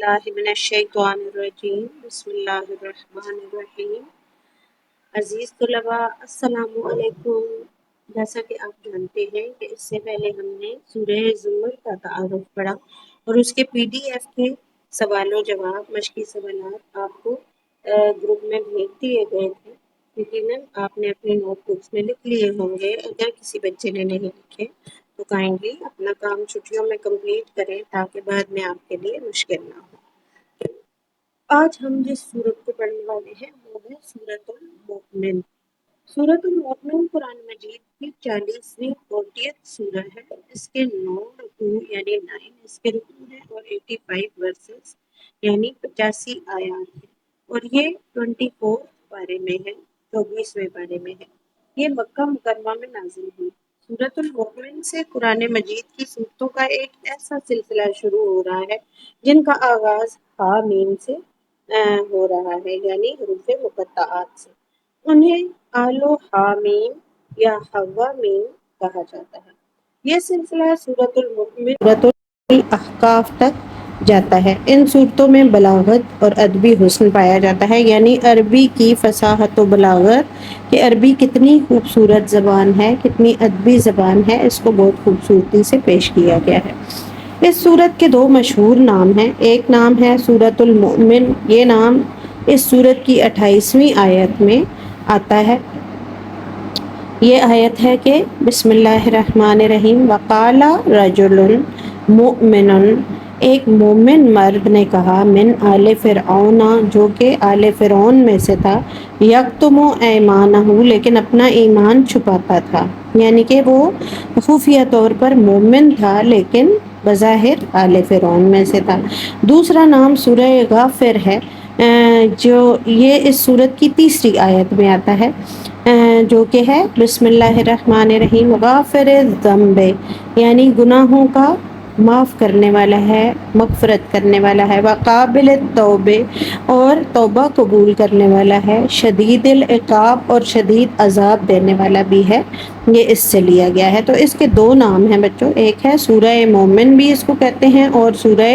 باللہ من الشیطان الرجیم بسم اللہ الرحمن الرحیم۔ عزیز طلباء السلام علیکم۔ جیسا کہ آپ جانتے ہیں کہ اس سے پہلے ہم نے سورہ زمر کا تعارف پڑھا اور اس کے PDF کے سوال و جواب مشقی سوالات آپ کو گروپ میں بھیج دیے گئے تھے۔ یقیناً آپ نے اپنے نوٹ بکس میں لکھ لیے ہوں گے، اگر کسی بچے نے نہیں لکھے تو کائنڈلی اپنا کام چھٹیوں میں کمپلیٹ کریں تاکہ بعد میں آپ کے لیے مشکل نہ ہو۔ آج ہم جس سورت کو پڑھنے والے ہیں وہ ہے سورۃ المؤمن۔ سورۃ المؤمن قرآن مجید کی 40ویں 40th سورہ ہے۔ اس کے 9 رکوع یعنی 9 اس کے رکوع ہیں اور 85 ورسز یعنی 85 آیات ہیں، اور یہ 24 پارے میں ہے، 24ویں پارے میں ہے۔ یہ مکہ مکرمہ میں نازل ہوئی۔ سورۃ المؤمن سے قرآن مجید کی سورتوں کا ایک ایسا سلسلہ شروع ہو رہا ہے جن کا آغاز حامیم سے ہو رہا ہے، یعنی حروف مقطعات سے۔ انہیں آل حامیم یا حوامیم کہا جاتا ہے۔ یہ سلسلہ سورۃ المؤمن سورۃ الاحقاف تک جاتا ہے۔ ان صورتوں میں بلاغت اور ادبی حسن پایا جاتا ہے، یعنی عربی کی فصاحت و بلاغت کہ عربی کتنی خوبصورت زبان ہے، کتنی ادبی زبان ہے، اس کو بہت خوبصورتی سے پیش کیا گیا ہے۔ اس سورت کے 2 مشہور نام ہیں۔ ایک نام ہے سورۃ المؤمن، یہ نام اس سورت کی 28ویں آیت میں آتا ہے۔ یہ آیت ہے کہ بسم اللہ الرحمن الرحیم وقال رجل مؤمن، ایک مومن مرد نے کہا من آل فرعون، جو کہ آل فرعون میں سے تھا، یکتم ایمانہ، لیکن اپنا ایمان چھپاتا تھا، یعنی کہ وہ خفیہ طور پر مومن تھا لیکن بظاہر آل فرعون میں سے تھا۔ دوسرا نام سورہ غافر ہے، جو یہ اس سورت کی 3ری آیت میں آتا ہے، جو کہ ہے بسم اللہ الرحمن الرحیم غافر الذنب، یعنی گناہوں کا معاف کرنے والا ہے، مغفرت کرنے والا ہے، وقابل التوب، اور توبہ قبول کرنے والا ہے، شدید العقاب، اور شدید عذاب دینے والا بھی ہے۔ یہ اس سے لیا گیا ہے۔ تو اس کے 2 نام ہیں بچوں، ایک ہے سورہ مومن بھی اس کو کہتے ہیں اور سورہ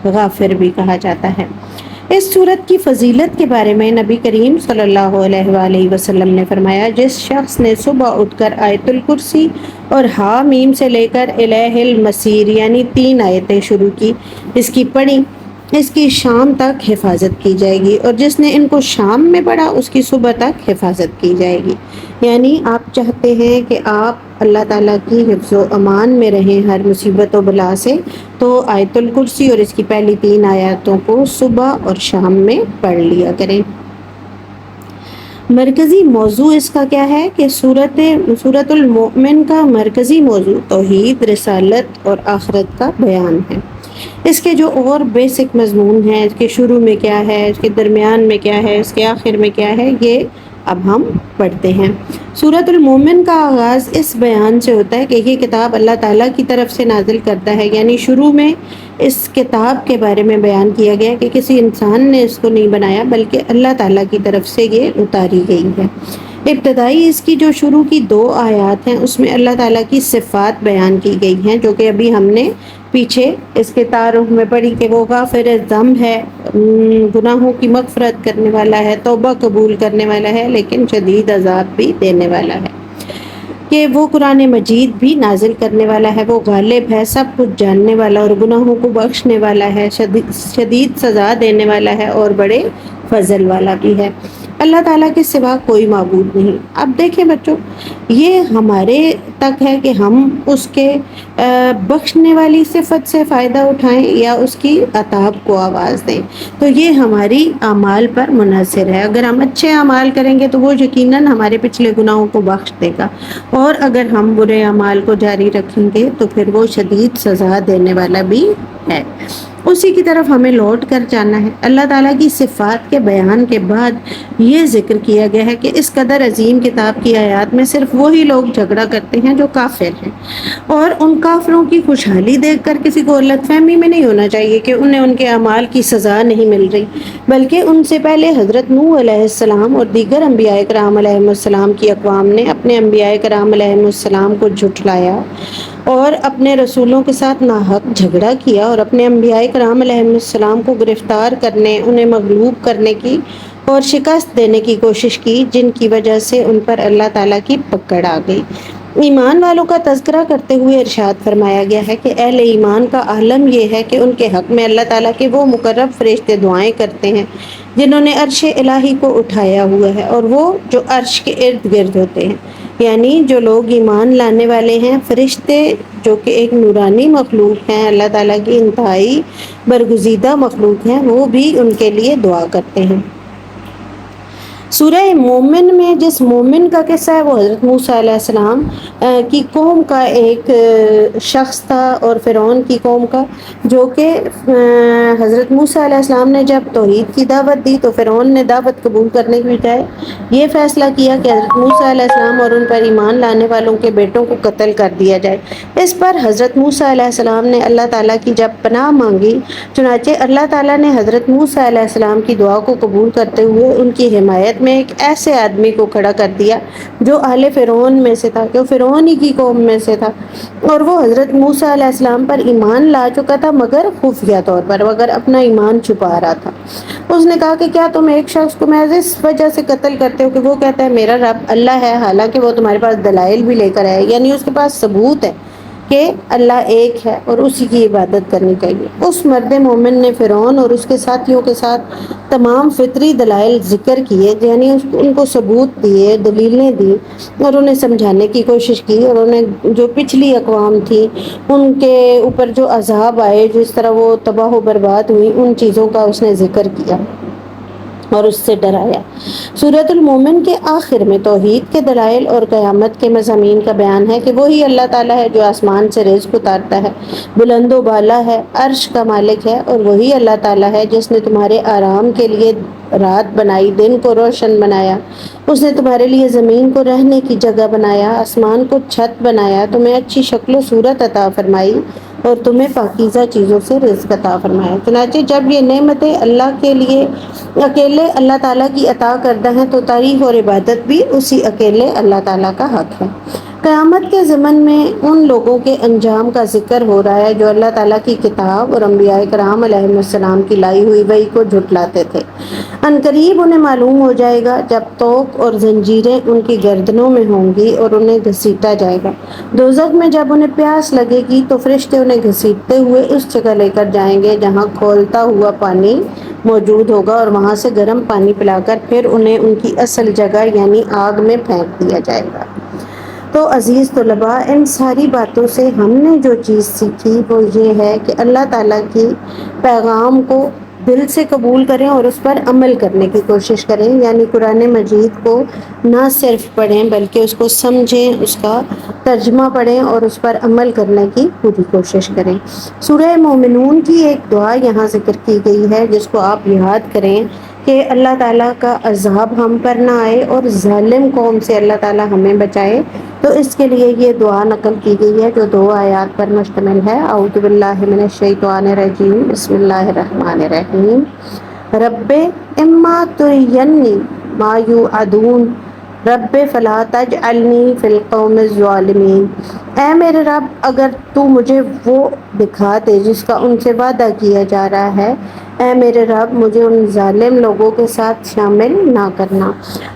غافر بھی کہا جاتا ہے۔ اس سورت کی فضیلت کے بارے میں نبی کریم صلی اللہ علیہ وآلہ وسلم نے فرمایا، جس شخص نے صبح اٹھ کر آیت الکرسی اور حامیم سے لے کر الہ المصیر یعنی 3 آیتیں شروع کی، اس کی پڑھی، اس کی شام تک حفاظت کی جائے گی، اور جس نے ان کو شام میں پڑھا اس کی صبح تک حفاظت کی جائے گی۔ یعنی آپ چاہتے ہیں کہ آپ اللہ تعالیٰ کی حفظ و امان میں رہیں ہر مصیبت و بلا سے، تو آیت الکرسی اور اس کی پہلی 3 آیاتوں کو صبح اور شام میں پڑھ لیا کریں۔ مرکزی موضوع اس کا کیا ہے کہ سورۃ المؤمن کا مرکزی موضوع توحید، رسالت اور آخرت کا بیان ہے۔ اس کے جو اور بیسک مضمون ہیں، اس کے شروع میں کیا ہے، اس کے درمیان میں کیا ہے، اس کے آخر میں کیا ہے، یہ اب ہم پڑھتے ہیں۔ سورۃ المؤمن کا آغاز اس بیان سے ہوتا ہے کہ یہ کتاب اللہ تعالیٰ کی طرف سے نازل کرتا ہے، یعنی شروع میں اس کتاب کے بارے میں بیان کیا گیا کہ کسی انسان نے اس کو نہیں بنایا بلکہ اللہ تعالیٰ کی طرف سے یہ اتاری گئی ہے۔ ابتدائی اس کی جو شروع کی 2 آیات ہیں اس میں اللہ تعالیٰ کی صفات بیان کی گئی ہیں، جو کہ ابھی ہم نے پیچھے اس کے تعارف میں پڑھی کہ وہ غافر الذنب ہے، گناہوں کی مغفرت کرنے والا ہے، توبہ قبول کرنے والا ہے لیکن شدید عذاب بھی دینے والا ہے، کہ وہ قرآن مجید بھی نازل کرنے والا ہے، وہ غالب ہے، سب کچھ جاننے والا اور گناہوں کو بخشنے والا ہے، شدید سزا دینے والا ہے اور بڑے فضل والا بھی ہے۔ اللہ تعالیٰ کے سوا کوئی معبود نہیں۔ اب دیکھیں بچوں، یہ ہمارے تک ہے کہ ہم اس کے بخشنے والی صفت سے فائدہ اٹھائیں یا اس کی عطاب کو آواز دیں، تو یہ ہماری اعمال پر منحصر ہے۔ اگر ہم اچھے اعمال کریں گے تو وہ یقیناً ہمارے پچھلے گناہوں کو بخش دے گا، اور اگر ہم برے اعمال کو جاری رکھیں گے تو پھر وہ شدید سزا دینے والا بھی ہے۔ اسی کی طرف ہمیں لوٹ کر جانا ہے۔ اللہ تعالیٰ کی صفات کے بیان کے بعد یہ ذکر کیا گیا ہے کہ اس قدر عظیم کتاب کی آیات میں صرف وہی لوگ جھگڑا کرتے ہیں جو کافر ہیں، اور ان کافروں کی خوشحالی دیکھ کر کسی کو غلط فہمی میں نہیں ہونا چاہیے کہ انہیں ان کے اعمال کی سزا نہیں مل رہی، بلکہ ان سے پہلے حضرت نوح علیہ السلام اور دیگر انبیاء کرام علیہ السلام کی اقوام نے اپنے انبیاء کرام علیہ السلام کو جھٹلایا اور اپنے رسولوں کے ساتھ ناحق جھگڑا کیا اور اپنے انبیاء کرام علیہ السلام کو گرفتار کرنے، انہیں مغلوب کرنے کی اور شکست دینے کی کوشش کی، جن کی وجہ سے ان پر اللہ تعالیٰ کی پکڑ آ گئی۔ ایمان والوں کا تذکرہ کرتے ہوئے ارشاد فرمایا گیا ہے کہ اہل ایمان کا عالم یہ ہے کہ ان کے حق میں اللہ تعالیٰ کے وہ مقرب فرشتے دعائیں کرتے ہیں جنہوں نے عرش الہی کو اٹھایا ہوا ہے، اور وہ جو عرش کے ارد گرد ہوتے ہیں، یعنی جو لوگ ایمان لانے والے ہیں، فرشتے جو کہ ایک نورانی مخلوق ہیں، اللہ تعالیٰ کی انتہائی برگزیدہ مخلوق ہیں، وہ بھی ان کے لیے دعا کرتے ہیں۔ سورہ مومن میں جس مومن کا قصہ ہے وہ حضرت موسیٰ علیہ السلام کی قوم کا ایک شخص تھا، اور فرعون کی قوم کا، جو کہ حضرت موسیٰ علیہ السلام نے جب توحید کی دعوت دی تو فرعون نے دعوت قبول کرنے کی بجائے یہ فیصلہ کیا کہ حضرت موسیٰ علیہ السلام اور ان پر ایمان لانے والوں کے بیٹوں کو قتل کر دیا جائے۔ اس پر حضرت موسیٰ علیہ السلام نے اللہ تعالیٰ کی جب پناہ مانگی، چنانچہ اللہ تعالیٰ نے حضرت موسیٰ علیہ السلام کی دعا کو قبول کرتے ہوئے ان کی حمایت میں ایک ایسے آدمی کو کھڑا کر دیا جو اہل فرعون میں سے تھا، کہ وہ فرعون ہی کی قوم میں سے تھا، اور وہ حضرت موسیٰ علیہ السلام پر ایمان لا چکا تھا مگر خفیہ طور پر، مگر اپنا ایمان چھپا رہا تھا۔ اس نے کہا کہ کیا تم ایک شخص کو محض اس وجہ سے قتل کرتے ہو کہ وہ کہتا ہے میرا رب اللہ ہے، حالانکہ وہ تمہارے پاس دلائل بھی لے کر آئے، یعنی اس کے پاس ثبوت ہے کہ اللہ ایک ہے اور اسی کی عبادت کرنی چاہیے۔ اس مرد مومن نے فرعون اور اس کے ساتھیوں کے ساتھ تمام فطری دلائل ذکر کیے، یعنی ان کو ثبوت دیے، دلیلیں دی، اور انہیں سمجھانے کی کوشش کی، اور انہیں جو پچھلی اقوام تھی ان کے اوپر جو عذاب آئے، جس طرح وہ تباہ و برباد ہوئی، ان چیزوں کا اس نے ذکر کیا اور اس سے ڈرایا۔ سورۃ المومن کے آخر میں توحید کے دلائل اور قیامت کے مضامین کا بیان ہے کہ وہی اللہ تعالیٰ ہے جو آسمان سے رزق اتارتا ہے، بلند و بالا ہے، عرش کا مالک ہے، اور وہی اللہ تعالیٰ ہے جس نے تمہارے آرام کے لیے رات بنائی، دن کو روشن بنایا، اس نے تمہارے لیے زمین کو رہنے کی جگہ بنایا، آسمان کو چھت بنایا، تمہیں اچھی شکل و صورت عطا فرمائی اور تمہیں پاکیزہ چیزوں سے رزق عطا فرمایا۔ چنانچہ جب یہ نعمتیں اللہ کے لیے اکیلے اللہ تعالیٰ کی عطا کردہ ہیں تو تعریف اور عبادت بھی اسی اکیلے اللہ تعالیٰ کا حق ہے۔ قیامت کے ضمن میں ان لوگوں کے انجام کا ذکر ہو رہا ہے جو اللہ تعالیٰ کی کتاب اور انبیاء کرام علیہ السلام کی لائی ہوئی وحی کو جھٹلاتے تھے۔ عنقریب انہیں معلوم ہو جائے گا جب توق اور زنجیریں ان کی گردنوں میں ہوں گی اور انہیں گھسیٹا جائے گا۔ دوزخ میں جب انہیں پیاس لگے گی تو فرشتے انہیں گھسیٹتے ہوئے اس جگہ لے کر جائیں گے جہاں کھولتا ہوا پانی موجود ہوگا، اور وہاں سے گرم پانی پلا کر پھر انہیں ان کی اصل جگہ یعنی آگ میں پھینک دیا جائے گا۔ تو عزیز طلباء، ان ساری باتوں سے ہم نے جو چیز سیکھی وہ یہ ہے کہ اللہ تعالیٰ کی پیغام کو دل سے قبول کریں اور اس پر عمل کرنے کی کوشش کریں، یعنی قرآن مجید کو نہ صرف پڑھیں بلکہ اس کو سمجھیں، اس کا ترجمہ پڑھیں اور اس پر عمل کرنے کی پوری کوشش کریں۔ سورہ مومنون کی ایک دعا یہاں ذکر کی گئی ہے جس کو آپ یاد کریں کہ اللہ تعالیٰ کا عذاب ہم پر نہ آئے اور ظالم قوم سے اللہ تعالیٰ ہمیں بچائے۔ تو اس کے لیے یہ دعا نقل کی گئی ہے جو 2 آیات پر مشتمل ہے۔ اعوذ باللہ من الشیطان الرجیم، بسم اللہ الرحمن الرحیم۔ رب اما ترینی ما یوعدون رب فلا تجعلنی فی القوم الظالمین۔ اے میرے رب، اگر تو مجھے وہ دکھا دے جس کا ان سے وعدہ کیا جا رہا ہے، اے میرے رب مجھے ان ظالم لوگوں کے ساتھ شامل نہ کرنا۔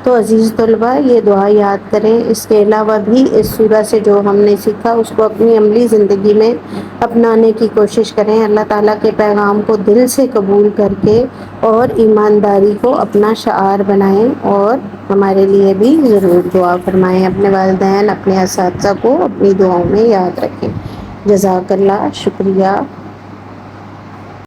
تو عزیز طلباء، یہ دعا یاد کریں۔ اس کے علاوہ بھی اس سورہ سے جو ہم نے سیکھا اس کو اپنی عملی زندگی میں اپنانے کی کوشش کریں، اللہ تعالیٰ کے پیغام کو دل سے قبول کر کے اور ایمانداری کو اپنا شعار بنائیں، اور ہمارے لیے بھی ضرور دعا فرمائیں۔ اپنے والدین، اپنے اساتذہ کو اپنی دعاؤں میں یاد رکھیں۔ جزاک اللہ، شکریہ۔